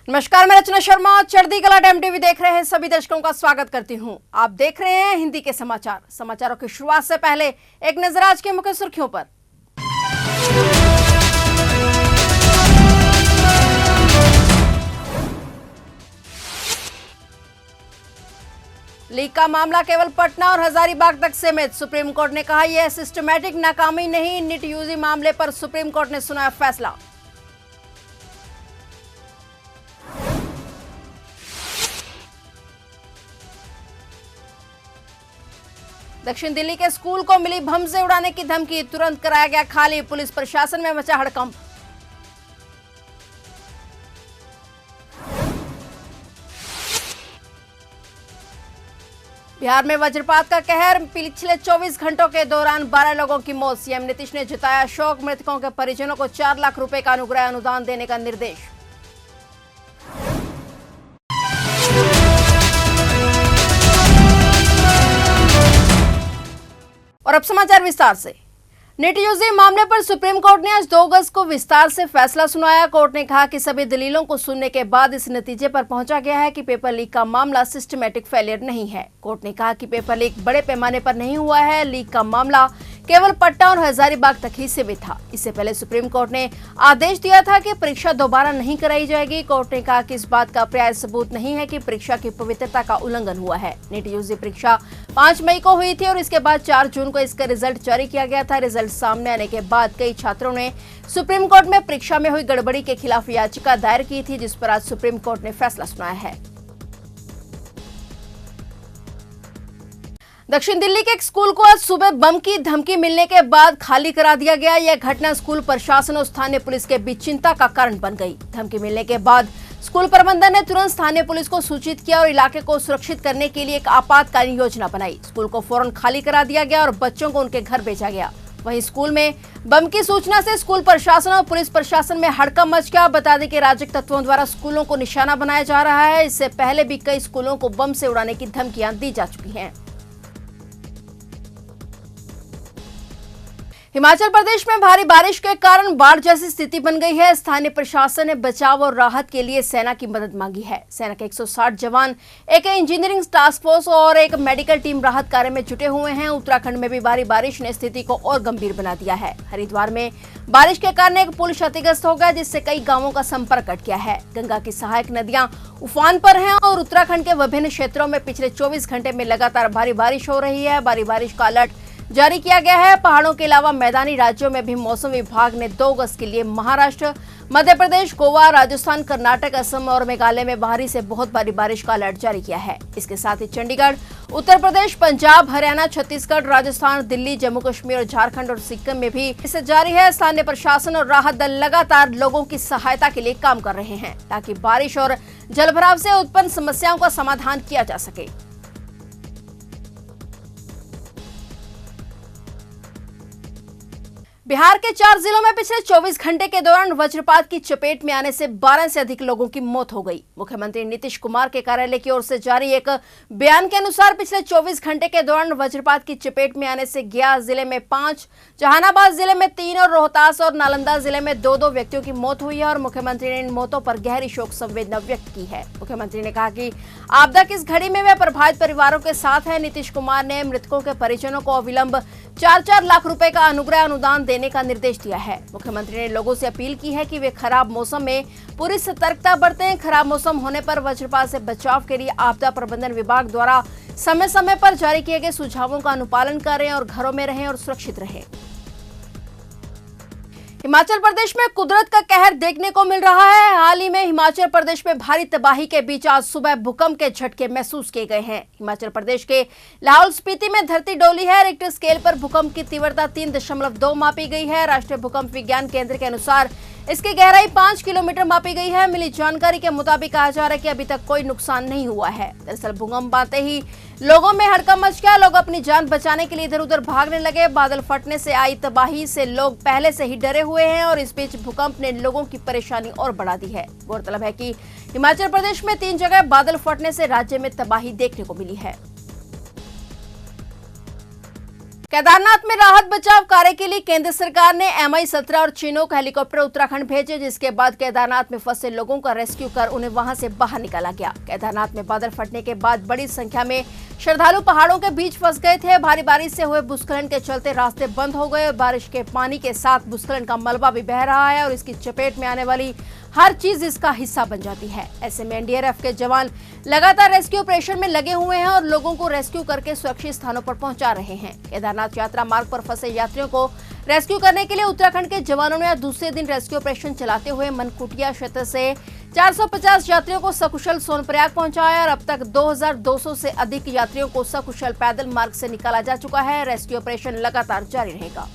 नमस्कार, मैं रचना शर्मा। चढ़ती कला टाइम टीवी देख रहे हैं सभी दर्शकों का स्वागत करती हूं। आप देख रहे हैं हिंदी के समाचार। समाचारों की शुरुआत से पहले एक नजर आज के मुख्य सुर्खियों पर। लीक का मामला केवल पटना और हजारीबाग तक सीमित। सुप्रीम कोर्ट ने कहा यह सिस्टमैटिक नाकामी नहीं। नीट यूजी मामले पर सुप्रीम कोर्ट ने सुनाया फैसला। दक्षिण दिल्ली के स्कूल को मिली बम से उड़ाने की धमकी, तुरंत कराया गया खाली। पुलिस प्रशासन में मचा हड़कंप। बिहार में वज्रपात का कहर, पिछले 24 घंटों के दौरान 12 लोगों की मौत। सीएम नीतीश ने जताया शोक। मृतकों के परिजनों को 4 लाख रुपए का अनुग्रह अनुदान देने का निर्देश। और अब समाचार विस्तार से। नीट यूजी मामले पर सुप्रीम कोर्ट ने आज 2 अगस्त को विस्तार से फैसला सुनाया। कोर्ट ने कहा कि सभी दलीलों को सुनने के बाद इस नतीजे पर पहुंचा गया है कि पेपर लीक का मामला सिस्टमैटिक फेलियर नहीं है। कोर्ट ने कहा कि पेपर लीक बड़े पैमाने पर नहीं हुआ है। लीक का मामला केवल पटना और हजारीबाग तक ही सीमित था। इससे पहले सुप्रीम कोर्ट ने आदेश दिया था कि परीक्षा दोबारा नहीं कराई जाएगी। कोर्ट ने कहा कि इस बात का पर्याप्त सबूत नहीं है कि परीक्षा की पवित्रता का उल्लंघन हुआ है। नीट यूजी परीक्षा 5 मई को हुई थी और इसके बाद 4 जून को इसका रिजल्ट जारी किया गया था। रिजल्ट सामने आने के बाद कई छात्रों ने सुप्रीम कोर्ट में परीक्षा में हुई गड़बड़ी के खिलाफ याचिका दायर की थी, जिस पर आज सुप्रीम कोर्ट ने फैसला सुनाया है। दक्षिण दिल्ली के एक स्कूल को आज सुबह बम की धमकी मिलने के बाद खाली करा दिया गया। यह घटना स्कूल प्रशासन और स्थानीय पुलिस के बीच चिंता का कारण बन गई। धमकी मिलने के बाद स्कूल प्रबंधन ने तुरंत स्थानीय पुलिस को सूचित किया और इलाके को सुरक्षित करने के लिए एक आपातकालीन योजना बनाई। स्कूल को फौरन खाली करा दिया गया और बच्चों को उनके घर भेजा गया। वहीं स्कूल में बम की सूचना से स्कूल प्रशासन और पुलिस प्रशासन में हड़कंप मच गया। बता दें कि अराजक तत्वों द्वारा स्कूलों को निशाना बनाया जा रहा है। इससे पहले भी कई स्कूलों को बम से उड़ाने की धमकियां दी जा चुकी हैं। हिमाचल प्रदेश में भारी बारिश के कारण बाढ़ जैसी स्थिति बन गई है। स्थानीय प्रशासन ने बचाव और राहत के लिए सेना की मदद मांगी है। सेना के 160 जवान, एक इंजीनियरिंग टास्क फोर्स और एक मेडिकल टीम राहत कार्य में जुटे हुए हैं। उत्तराखंड में भी भारी बारिश ने स्थिति को और गंभीर बना दिया है। हरिद्वार में बारिश के कारण एक पुल क्षतिग्रस्त हो गया, जिससे कई गांवों का संपर्क कट गया है। गंगा की सहायक नदियां उफान पर हैं और उत्तराखंड के विभिन्न क्षेत्रों में पिछले 24 घंटे में लगातार भारी बारिश हो रही है। भारी बारिश का अलर्ट जारी किया गया है। पहाड़ों के अलावा मैदानी राज्यों में भी मौसम विभाग ने 2 अगस्त के लिए महाराष्ट्र, मध्य प्रदेश, गोवा, राजस्थान, कर्नाटक, असम और मेघालय में भारी से बहुत भारी बारिश का अलर्ट जारी किया है। इसके साथ ही चंडीगढ़, उत्तर प्रदेश, पंजाब, हरियाणा, छत्तीसगढ़, राजस्थान, दिल्ली, जम्मू कश्मीर और झारखंड और सिक्किम में भी इसे जारी है। स्थानीय प्रशासन और राहत दल लगातार लोगों की सहायता के लिए काम कर रहे हैं ताकि बारिश और जलभराव से उत्पन्न समस्याओं का समाधान किया जा सके। बिहार के 4 जिलों में पिछले 24 घंटे के दौरान वज्रपात की चपेट में आने से 12 से अधिक लोगों की मौत हो गई। मुख्यमंत्री नीतीश कुमार के कार्यालय की ओर से जारी एक बयान के अनुसार पिछले 24 घंटे के दौरान वज्रपात की चपेट में आने से गया जिले में 5, जहानाबाद जिले में 3 और रोहतास और नालंदा जिले में 2-2 व्यक्तियों की मौत हुई है। और मुख्यमंत्री ने इन मौतों पर गहरी शोक संवेदना व्यक्त की है। मुख्यमंत्री ने कहा कि आपदा की इस घड़ी में वे प्रभावित परिवारों के साथ हैं। नीतीश कुमार ने मृतकों के परिजनों को अविलंब 4-4 लाख रुपए का अनुग्रह अनुदान देने का निर्देश दिया है। मुख्यमंत्री ने लोगों से अपील की है कि वे खराब मौसम में पूरी सतर्कता बरतें। खराब मौसम होने पर वज्रपात से बचाव के लिए आपदा प्रबंधन विभाग द्वारा समय समय पर जारी किए गए सुझावों का अनुपालन करें और घरों में रहें और सुरक्षित रहें। हिमाचल प्रदेश में कुदरत का कहर देखने को मिल रहा है। हाल ही में हिमाचल प्रदेश में भारी तबाही के बीच आज सुबह भूकंप के झटके महसूस किए गए हैं। हिमाचल प्रदेश के लाहौल स्पीति में धरती डोली है। रिक्टर स्केल पर भूकंप की तीव्रता 3.2 मापी गई है। राष्ट्रीय भूकंप विज्ञान केंद्र के अनुसार इसकी गहराई 5 किलोमीटर मापी गई है। मिली जानकारी के मुताबिक कहा जा रहा है कि अभी तक कोई नुकसान नहीं हुआ है। दरअसल भूकंप आते ही लोगों में हड़कंप मच गया। लोग अपनी जान बचाने के लिए इधर उधर भागने लगे। बादल फटने से आई तबाही से लोग पहले से ही डरे हुए हैं और इस बीच भूकंप ने लोगों की परेशानी और बढ़ा दी है। गौरतलब है कि हिमाचल प्रदेश में 3 जगह बादल फटने से राज्य में तबाही देखने को मिली है। केदारनाथ में राहत बचाव कार्य के लिए केंद्र सरकार ने Mi-17 और चिनूक हेलीकॉप्टर उत्तराखंड भेजे, जिसके बाद केदारनाथ में फंसे लोगों का रेस्क्यू कर उन्हें वहां से बाहर निकाला गया। केदारनाथ में बादल फटने के बाद बड़ी संख्या में श्रद्धालु पहाड़ों के बीच फंस गए थे। भारी बारिश से हुए भूस्खलन के चलते रास्ते बंद हो गए और बारिश के पानी के साथ भूस्खलन का मलबा भी बह रहा है और इसकी चपेट में आने वाली हर चीज इसका हिस्सा बन जाती है। ऐसे में एनडीआरएफ के जवान लगातार रेस्क्यू ऑपरेशन में लगे हुए हैं और लोगों को रेस्क्यू करके सुरक्षित स्थानों पर पहुंचा रहे हैं। केदारनाथ यात्रा मार्ग पर फंसे यात्रियों को रेस्क्यू करने के लिए उत्तराखंड के जवानों ने दूसरे दिन रेस्क्यू ऑपरेशन चलाते हुए मनकुटिया क्षेत्र से 450 यात्रियों को सकुशल सोनप्रयाग पहुंचाया और अब तक 2200 से अधिक यात्रियों को सकुशल पैदल मार्ग से निकाला जा चुका है। रेस्क्यू ऑपरेशन लगातार जारी रहेगा।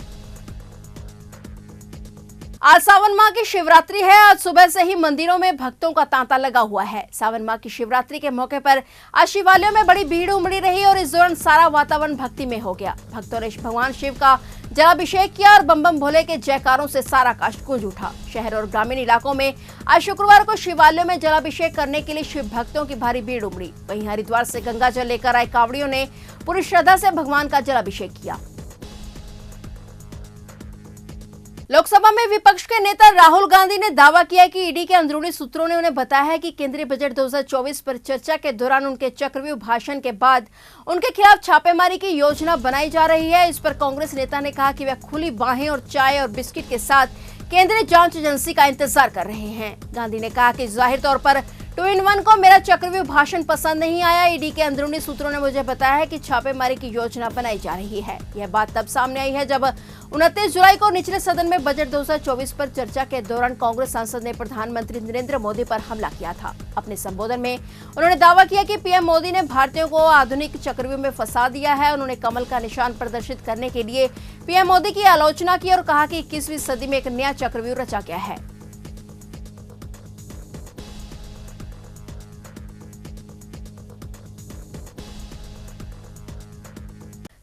आज सावन माह की शिवरात्रि है। आज सुबह से ही मंदिरों में भक्तों का तांता लगा हुआ है। सावन माह की शिवरात्रि के मौके पर आज शिवालयों में बड़ी भीड़ उमड़ी रही और इस दौरान सारा वातावरण भक्ति में हो गया। भक्तों ने भगवान शिव का जलाभिषेक किया और बम बम भोले के जयकारों से सारा आकाश गूंज उठा। शहर और ग्रामीण इलाकों में आज शुक्रवार को शिवालयों में जलाभिषेक करने के लिए शिव भक्तों की भारी भीड़ उमड़ी। वहीं हरिद्वार से गंगा जल लेकर आए कांवड़ियों ने पूरी श्रद्धा से भगवान का जलाभिषेक किया। लोकसभा में विपक्ष के नेता राहुल गांधी ने दावा किया कि ईडी के अंदरूनी सूत्रों ने उन्हें बताया है कि केंद्रीय बजट 2024 पर चर्चा के दौरान उनके चक्रव्यूह भाषण के बाद उनके खिलाफ छापेमारी की योजना बनाई जा रही है। इस पर कांग्रेस नेता ने कहा कि वे खुली बाहें और चाय और बिस्किट के साथ केंद्रीय जांच एजेंसी का इंतजार कर रहे हैं। गांधी ने कहा कि जाहिर तौर पर 2-in-1 को मेरा चक्रव्यूह भाषण पसंद नहीं आया। ईडी के अंदरूनी सूत्रों ने मुझे बताया है कि छापेमारी की योजना बनाई जा रही है। यह बात तब सामने आई है जब 29 जुलाई को निचले सदन में बजट 2024 पर चर्चा के दौरान कांग्रेस सांसद ने प्रधानमंत्री नरेंद्र मोदी पर हमला किया था। अपने संबोधन में उन्होंने दावा किया कि पीएम मोदी ने भारतीयों को आधुनिक चक्रव्यूह में फंसा दिया है। उन्होंने कमल का निशान प्रदर्शित करने के लिए पीएम मोदी की आलोचना की और कहा कि 21वीं सदी में एक नया चक्रव्यूह रचा गया है।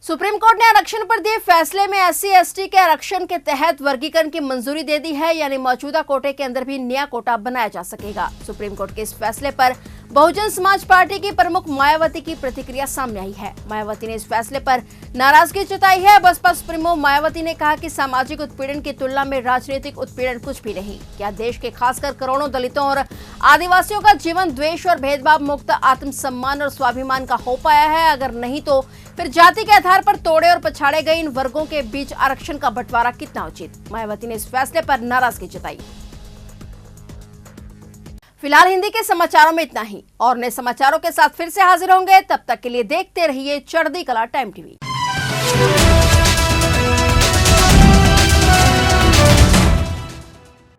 सुप्रीम कोर्ट ने आरक्षण पर दिए फैसले में SC/ST के आरक्षण के तहत वर्गीकरण की मंजूरी दे दी है, यानी मौजूदा कोटे के अंदर भी नया कोटा बनाया जा सकेगा। सुप्रीम कोर्ट के इस फैसले पर बहुजन समाज पार्टी की प्रमुख मायावती की प्रतिक्रिया सामने आई है। मायावती ने इस फैसले पर नाराजगी जताई है। बसपा सुप्रीमो मायावती ने कहा कि सामाजिक उत्पीड़न की तुलना में राजनीतिक उत्पीड़न कुछ भी नहीं। क्या देश के खासकर करोड़ों दलितों और आदिवासियों का जीवन द्वेष और भेदभाव मुक्त आत्मसम्मान और स्वाभिमान का हो पाया है? अगर नहीं तो फिर जाति के आधार पर तोड़े और पछाड़े गए इन वर्गों के बीच आरक्षण का बंटवारा कितना उचित? मायावती ने इस फैसले पर नाराजगी जताई। फिलहाल हिंदी के समाचारों में इतना ही और नए समाचारों के साथ फिर से हाजिर होंगे। तब तक के लिए देखते रहिए चढ़ती कला टाइम टीवी।